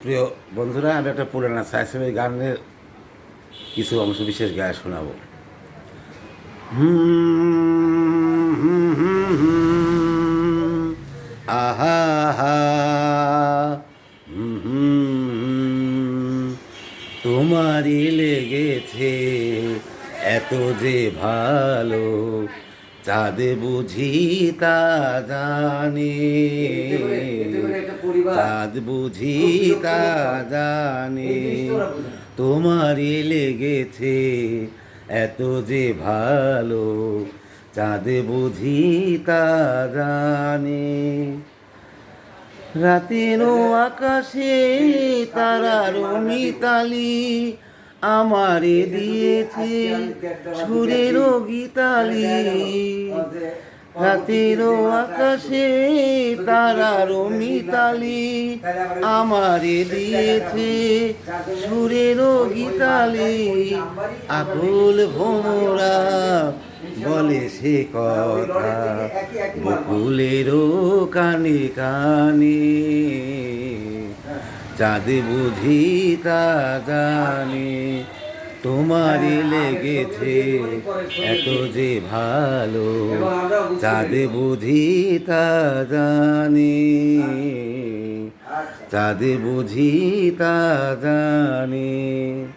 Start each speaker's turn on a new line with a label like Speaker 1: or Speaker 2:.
Speaker 1: প্রিয় বন্ধুরা, আমি একটা পুরানা ছায়াছবি গানের কিছু অংশ বিশেষ গায়ে শোনাবো। আহা হা, তোমারই লেগেছে এত যে ভালো, চাঁদ বুঝি তা জানে, চাঁদ বুঝি তা জানে, তোমারই লেগেছে এত যে ভালো, চাঁদ বুঝি তা জানে। রাতেরও আকাশে তারার মিতালি আমারে দিয়েছে সুরেরও গীতালি। রাতেরও আকাশে তারার মিতালি আমারে দিয়েছে সুরেরও গীতালি। আকুল ভোমরা বলে সে কথা বকুলেরও কানে কানে, চাঁদ বুঝি তা জানে, তোমারই লেগেছে এত যে ভালো, চাঁদ বুঝি তা জানে, চাঁদ বুঝি তা জানে।